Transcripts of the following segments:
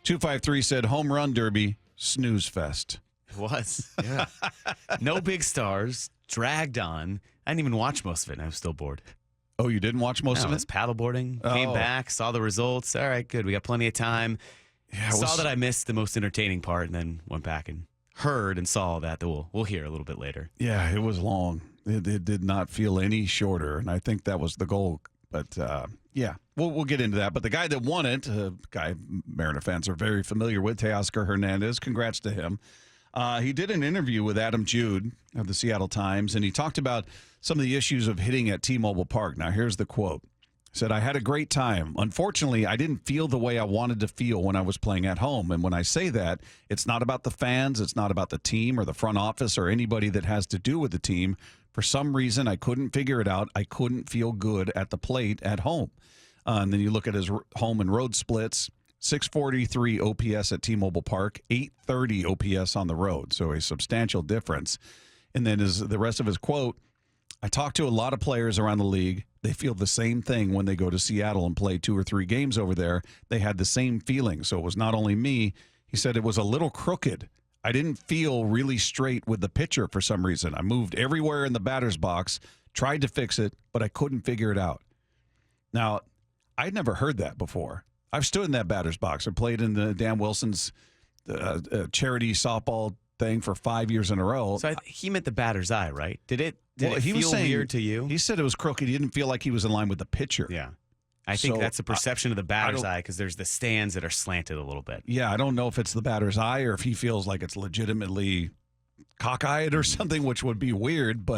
253 said home run derby, snooze fest. It was. Yeah. No big stars. Dragged on. I didn't even watch most of it, and I was still bored. Oh, you didn't watch most of I it? was paddleboarding. Came back, saw the results. All right, good. We got plenty of time. Yeah, Saw that I missed the most entertaining part, and then went back and heard and saw that we'll hear a little bit later. Yeah, it was long. It did not feel any shorter, and I think that was the goal. But, yeah, we'll get into that. But the guy that won it, guy Mariner fans are very familiar with, Teoscar Hernandez. Congrats to him. He did an interview with Adam Jude of the Seattle Times, and he talked about some of the issues of hitting at T-Mobile Park. Now, here's the quote. He said, I had a great time. Unfortunately, I didn't feel the way I wanted to feel when I was playing at home. And when I say that, it's not about the fans. It's not about the team or the front office or anybody that has to do with the team. For some reason, I couldn't figure it out. I couldn't feel good at the plate at home. And then you look at his home and road splits. 643 OPS at T-Mobile Park, 830 OPS on the road. So a substantial difference. And then the rest of his quote, I talked to a lot of players around the league. They feel the same thing when they go to Seattle and play 2 or 3 games over there. They had the same feeling. So it was not only me. He said it was a little crooked. I didn't feel really straight with the pitcher for some reason. I moved everywhere in the batter's box, tried to fix it, but I couldn't figure it out. Now, I'd never heard that before. I've stood in that batter's box. I played in the Dan Wilson's charity softball thing for 5 years in a row. So he meant the batter's eye, right? Did it feel weird to you? He said it was crooked. He didn't feel like he was in line with the pitcher. Yeah. I think that's a perception of the batter's eye because there's the stands that are slanted a little bit. Yeah, I don't know if it's the batter's eye or if he feels like it's legitimately cockeyed or something, which would be weird,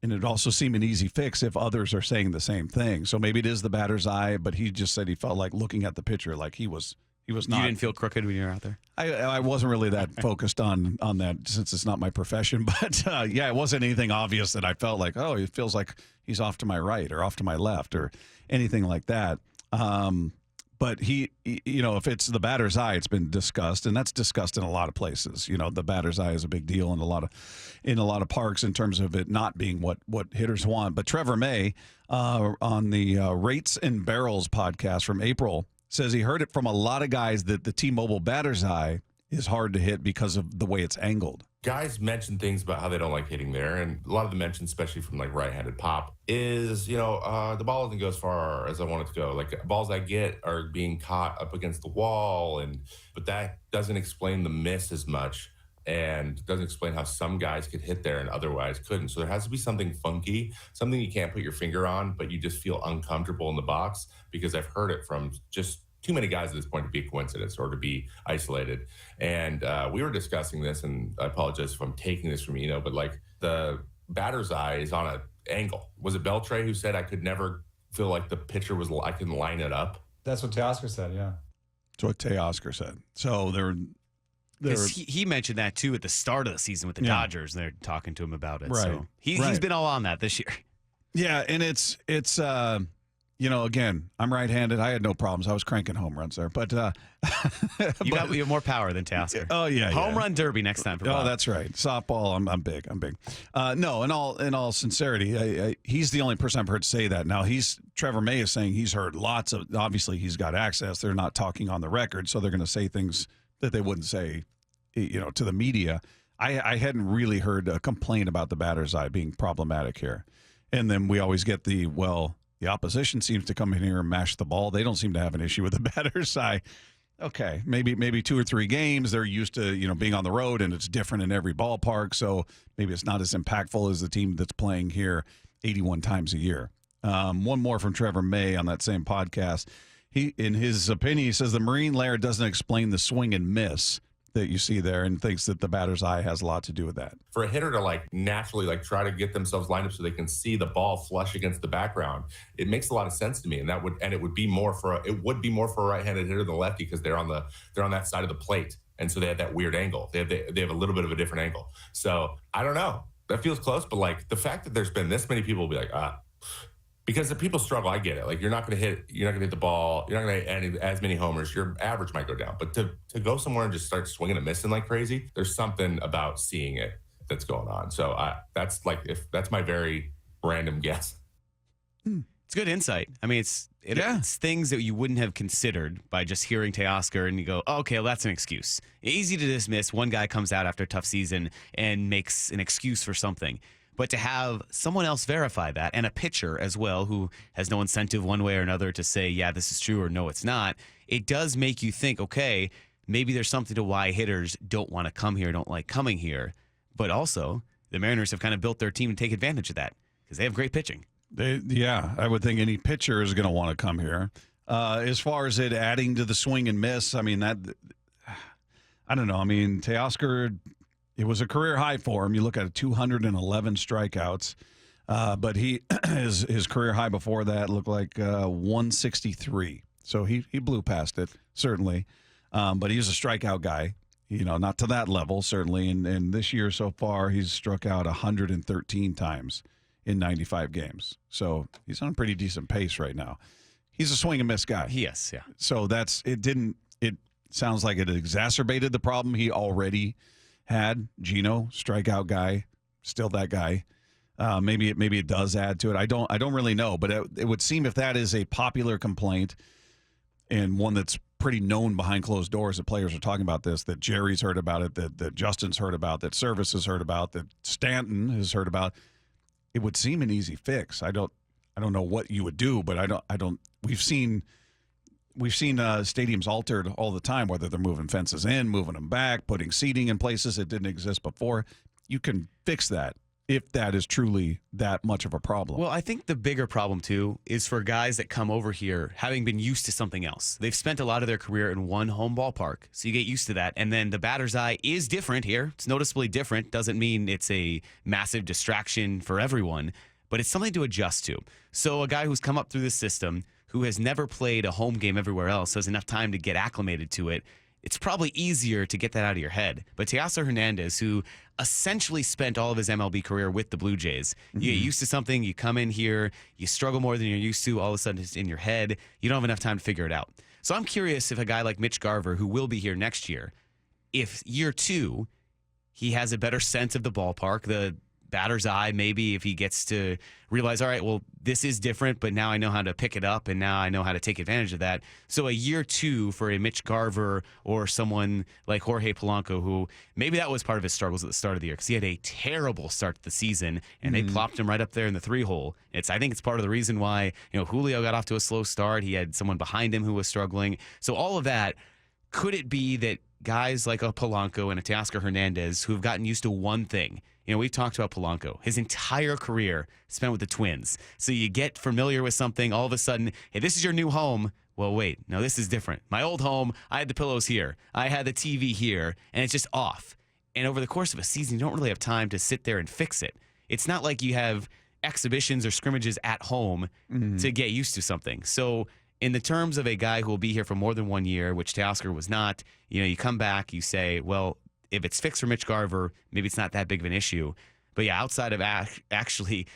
and it'd also seem an easy fix if others are saying the same thing. So maybe it is the batter's eye, but he just said he felt like looking at the pitcher like he was not. You didn't feel crooked when you were out there? I wasn't really that focused on that since it's not my profession. But, yeah, it wasn't anything obvious that I felt like, oh, it feels like he's off to my right or off to my left or anything like that. But if it's the batter's eye, it's been discussed, and that's discussed in a lot of places. The batter's eye is a big deal in a lot of parks in terms of it not being what hitters want. But Trevor May on the Rates and Barrels podcast from April says he heard it from a lot of guys that the T-Mobile batter's eye is hard to hit because of the way it's angled. Guys mention things about how they don't like hitting there, and a lot of the mentions, especially from like right-handed pop, is the ball doesn't go as far as I want it to go. Like balls I get are being caught up against the wall, but that doesn't explain the miss as much, and doesn't explain how some guys could hit there and otherwise couldn't. So there has to be something funky, something you can't put your finger on, but you just feel uncomfortable in the box, because I've heard it from just too many guys at this point to be a coincidence or to be isolated. And we were discussing this, and I apologize if I'm taking this from but like the batter's eye is on an angle. Was it Beltre who said I could never feel like the pitcher I can line it up? That's what Teoscar said, yeah. That's what Teoscar said. So he mentioned that too at the start of the season with the Dodgers, and they're talking to him about it. Right. So he's been all on that this year. Yeah, and it's again, I'm right-handed. I had no problems. I was cranking home runs there, but you have more power than Teoscar. Oh yeah, home run derby next time for Bob. Oh, that's right. Softball. I'm big. No, in all sincerity, he's the only person I've heard say that. Now Trevor May is saying he's heard lots of. Obviously, he's got access. They're not talking on the record, so they're going to say things that they wouldn't say, to the media. I hadn't really heard a complaint about the batter's eye being problematic here, and then we always get the opposition seems to come in here and mash the ball. They don't seem to have an issue with the batter's eye. Okay, maybe 2 or 3 games. They're used to being on the road, and it's different in every ballpark. So maybe it's not as impactful as the team that's playing here 81 times a year. One more from Trevor May on that same podcast. In his opinion, he says the marine layer doesn't explain the swing and miss that you see there, and thinks that the batter's eye has a lot to do with that. For a hitter to naturally try to get themselves lined up so they can see the ball flush against the background, it makes a lot of sense to me, and it would be more for a right-handed hitter than a lefty, because they're on that side of the plate, and so they have that weird angle. They have a little bit of a different angle. So I don't know. That feels close, but the fact that there's been this many people will be like, because the people struggle, I get it. You're not going to hit the ball. You're not going to hit as many homers. Your average might go down. But to go somewhere and just start swinging and missing like crazy, there's something about seeing it that's going on. So that's my very random guess. It's good insight. I mean, it's things that you wouldn't have considered by just hearing Teoscar, and you go, oh, okay, well, that's an excuse. Easy to dismiss. One guy comes out after a tough season and makes an excuse for something. But to have someone else verify that, and a pitcher as well who has no incentive one way or another to say, yeah, this is true or no, it's not, it does make you think, okay, maybe there's something to why hitters don't want to come here, don't like coming here. But also, the Mariners have kind of built their team to take advantage of that because they have great pitching. I would think any pitcher is going to want to come here. As far as it adding to the swing and miss, I mean, I don't know. I mean, Teoscar, it was a career high for him. You look at 211 strikeouts, but his career high before that looked like 163. So he blew past it, certainly. But he's a strikeout guy, not to that level, certainly. And this year so far, he's struck out 113 times in 95 games. So he's on a pretty decent pace right now. He's a swing and miss guy. Yes, yeah. So it sounds like it exacerbated the problem he already had. Gino, strikeout guy, still that guy. Maybe it does add to it. I don't really know, but it would seem if that is a popular complaint and one that's pretty known behind closed doors, that players are talking about this, that Jerry's heard about it, that Justin's heard about, that Service has heard about, that Stanton has heard about. It would seem an easy fix. I don't know what you would do, but I don't. We've seen stadiums altered all the time, whether they're moving fences in, moving them back, putting seating in places that didn't exist before. You can fix that if that is truly that much of a problem. Well, I think the bigger problem, too, is for guys that come over here having been used to something else. They've spent a lot of their career in one home ballpark, so you get used to that. And then the batter's eye is different here. It's noticeably different. Doesn't mean it's a massive distraction for everyone, but it's something to adjust to. So a guy who's come up through the system, who has never played a home game everywhere else, has enough time to get acclimated to it, it's probably easier to get that out of your head. But Teoscar Hernandez, who essentially spent all of his MLB career with the Blue Jays, you get used to something, you come in here, you struggle more than you're used to, all of a sudden it's in your head, you don't have enough time to figure it out. So I'm curious if a guy like Mitch Garver, who will be here next year, if year two, he has a better sense of the ballpark, the batter's eye, maybe if he gets to realize, all right, well, this is different, but now I know how to pick it up, and now I know how to take advantage of that. So a year two for a Mitch Garver or someone like Jorge Polanco, who maybe that was part of his struggles at the start of the year because he had a terrible start to the season, and they plopped him right up there in the 3-hole. I think it's part of the reason why Julio got off to a slow start. He had someone behind him who was struggling. So all of that, could it be that guys like a Polanco and a Teoscar Hernandez who have gotten used to one thing? We've talked about Polanco. His entire career spent with the Twins. So you get familiar with something, all of a sudden, hey, this is your new home. Well, wait, no, this is different. My old home, I had the pillows here. I had the TV here, and it's just off. And over the course of a season, you don't really have time to sit there and fix it. It's not like you have exhibitions or scrimmages at home to get used to something. So in the terms of a guy who will be here for more than 1 year, which Teoscar was not, you come back, you say, well, if it's fixed for Mitch Garver, maybe it's not that big of an issue. But yeah, outside of actually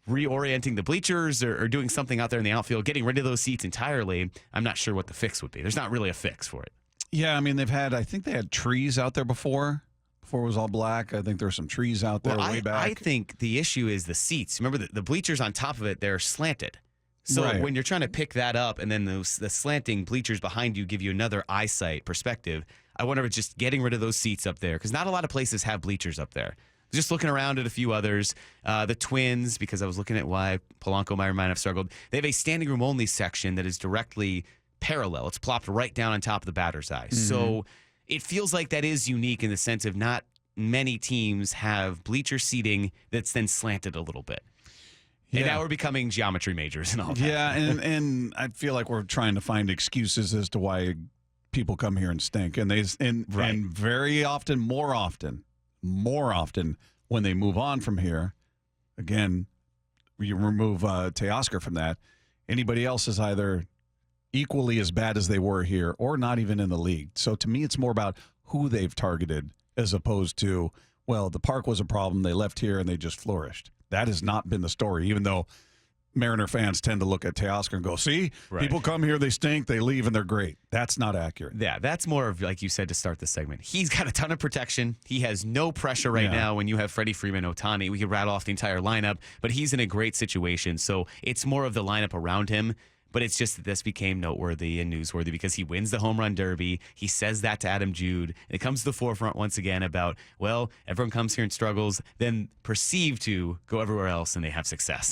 reorienting the bleachers or doing something out there in the outfield, getting rid of those seats entirely, I'm not sure what the fix would be. There's not really a fix for it. Yeah, I mean, I think they had trees out there before it was all black. I think there were some trees out there way back. I think the issue is the seats. Remember, the bleachers on top of it, they're slanted. So when you're trying to pick that up and then the slanting bleachers behind you give you another eyesight perspective, I wonder if it's just getting rid of those seats up there because not a lot of places have bleachers up there. Just looking around at a few others, the Twins, because I was looking at why Polanco might have struggled, they have a standing room only section that is directly parallel. It's plopped right down on top of the batter's eye. So it feels like that is unique in the sense of not many teams have bleacher seating that's then slanted a little bit. And now we're becoming geometry majors and all that. Yeah, and I feel like we're trying to find excuses as to why people come here and stink. And and very often, more often, when they move on from here, again, you remove Teoscar from that, anybody else is either equally as bad as they were here or not even in the league. So to me, it's more about who they've targeted as opposed to, well, the park was a problem, they left here and they just flourished. That has not been the story, even though Mariner fans tend to look at Teoscar and go, see, Right. people come here, they stink, they leave, and they're great. That's not accurate. Yeah, that's more of, like you said to start the segment. He's got a ton of protection. He has no pressure right Yeah. now when you have Freddie Freeman, Ohtani. We could rattle off the entire lineup, but he's in a great situation. So it's more of the lineup around him. But it's just that this became noteworthy and newsworthy because he wins the home run derby. He says that to Adam Jude. And it comes to the forefront once again about, well, everyone comes here and struggles, then perceived to go everywhere else and they have success.